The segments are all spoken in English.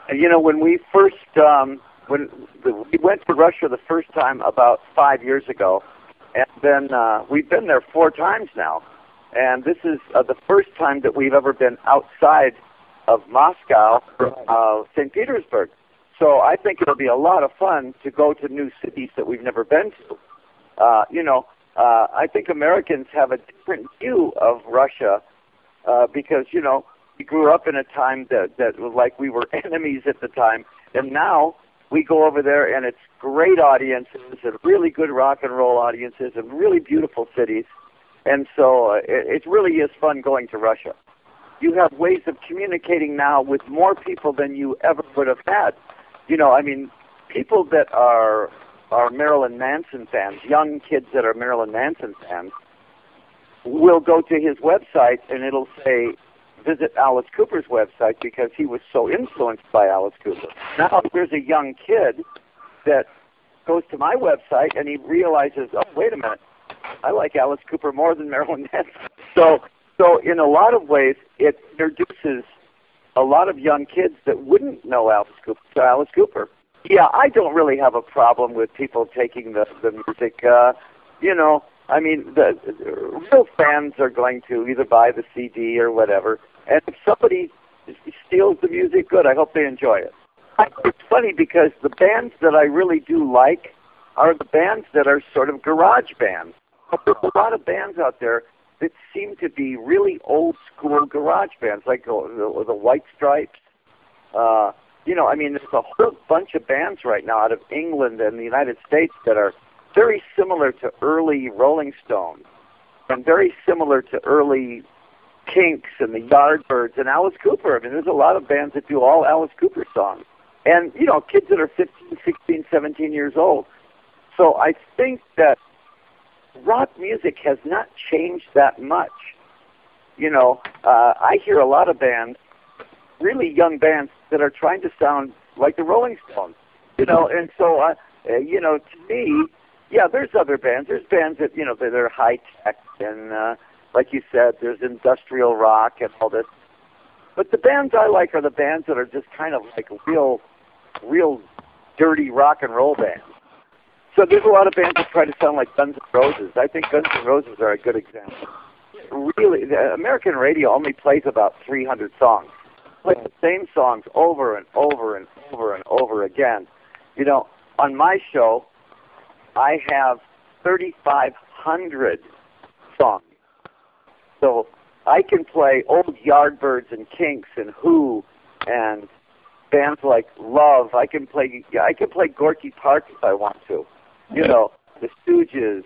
And, when we first, we went to Russia the first time about 5 years ago, and then we've been there 4 times now. And this is the first time that we've ever been outside of Moscow, St. Petersburg. So I think it'll be a lot of fun to go to new cities that we've never been to. I think Americans have a different view of Russia because, we grew up in a time that was like we were enemies at the time. And now we go over there and it's great audiences and really good rock and roll audiences and really beautiful cities. And so it really is fun going to Russia. You have ways of communicating now with more people than you ever would have had. People that are Marylin Manson fans, young kids that are Marylin Manson fans, will go to his website and it'll say, visit Alice Cooper's website because he was so influenced by Alice Cooper. Now there's a young kid that goes to my website and he realizes, oh, wait a minute, I like Alice Cooper more than Marylin Manson. So in a lot of ways, it introduces a lot of young kids that wouldn't know Alice Cooper to Alice Cooper. Yeah, I don't really have a problem with people taking the music. The real fans are going to either buy the CD or whatever. And if somebody steals the music, good. I hope they enjoy it. It's funny because the bands that I really do like are the bands that are sort of garage bands. There's a lot of bands out there that seem to be really old-school garage bands, like the White Stripes. There's a whole bunch of bands right now out of England and the United States that are very similar to early Rolling Stones and very similar to early Kinks and the Yardbirds and Alice Cooper. There's a lot of bands that do all Alice Cooper songs. And, kids that are 15, 16, 17 years old. So I think that rock music has not changed that much. I hear a lot of bands, really young bands, that are trying to sound like the Rolling Stones. And so, to me, yeah, there's other bands. There's bands that, that are high-tech and, like you said, there's industrial rock and all this. But the bands I like are the bands that are just kind of like real dirty rock and roll bands. So there's a lot of bands that try to sound like Guns N' Roses. I think Guns N' Roses are a good example. Really, the American radio only plays about 300 songs. Play the same songs over and over and over and over again. On my show, I have 3,500 songs. So I can play old Yardbirds and Kinks and Who and bands like Love. I can play Gorky Park if I want to. The Stooges.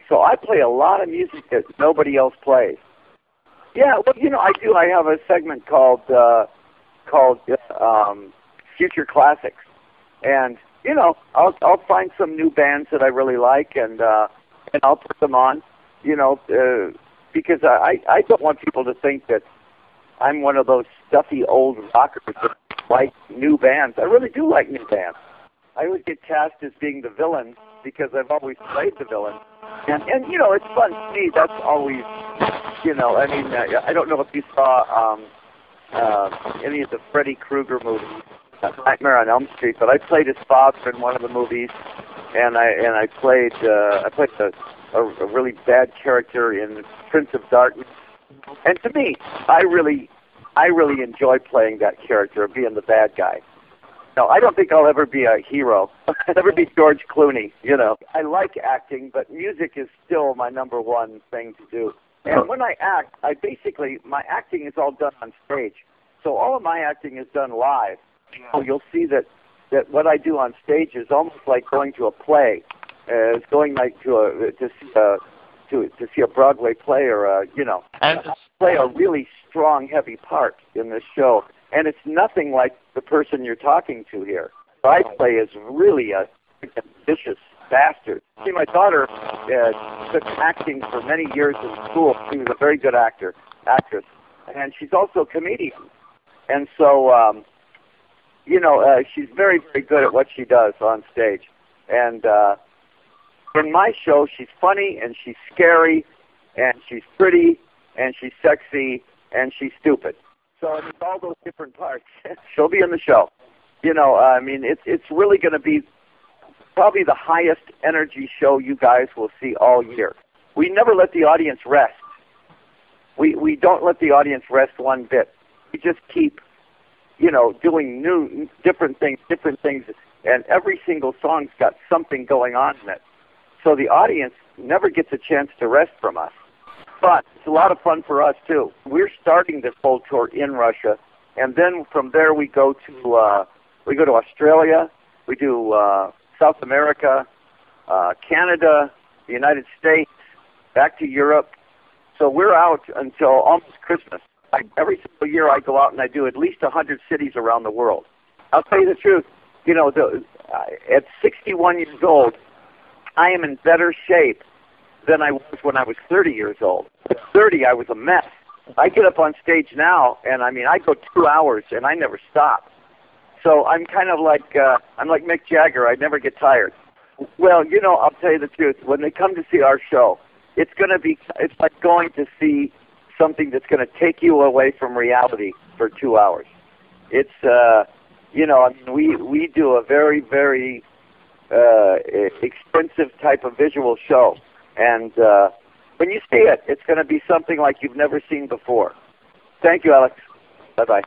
So I play a lot of music that nobody else plays. Yeah, well, I do. I have a segment called Future Classics, and I'll find some new bands that I really like, and I'll put them on. Because I don't want people to think that I'm one of those stuffy old rockers that like new bands. I really do like new bands. I always get cast as being the villain because I've always played the villain. And it's fun to me. That's always, I don't know if you saw any of the Freddy Krueger movies, Nightmare on Elm Street, but I played his father in one of the movies, and I played a really bad character in Prince of Darkness. And to me, I really enjoy playing that character, being the bad guy. No, I don't think I'll ever be a hero. I'll never be George Clooney, I like acting, but music is still my number one thing to do. And when I act, my acting is all done on stage. So all of my acting is done live. So you'll see that what I do on stage is almost like going to a play. It's going like to see a Broadway play or and play a really strong, heavy part in this show. And it's nothing like the person you're talking to here. What I play is really a vicious bastard. See, my daughter took acting for many years in school. She was a very good actress, and she's also a comedian. And so, she's very, very good at what she does on stage. And in my show, she's funny, and she's scary, and she's pretty, and she's sexy, and she's stupid. So I mean, all those different parts. She'll be in the show. You know, I mean, it's really going to be probably the highest energy show you guys will see all year. We never let the audience rest. We don't let the audience rest one bit. We just keep, you know, doing new, different things, and every single song's got something going on in it. So the audience never gets a chance to rest from us. But it's a lot of fun for us, too. We're starting this whole tour in Russia, and then from there we go to Australia, we do South America, Canada, the United States, back to Europe. So we're out until almost Christmas. Every single year I go out and I do at least 100 cities around the world. I'll tell you the truth. You know, at 61 years old, I am in better shape than I was when I was 30 years old. At 30, I was a mess. I get up on stage now, and I mean, I go 2 hours, and I never stop. So I'm kind of like, I'm like Mick Jagger. I never get tired. Well, you know, I'll tell you the truth. When they come to see our show, it's like going to see something that's going to take you away from reality for 2 hours. It's, you know, I mean, we do a very, very expensive type of visual show. And when you see it, it's going to be something like you've never seen before. Thank you, Alex. Bye-bye.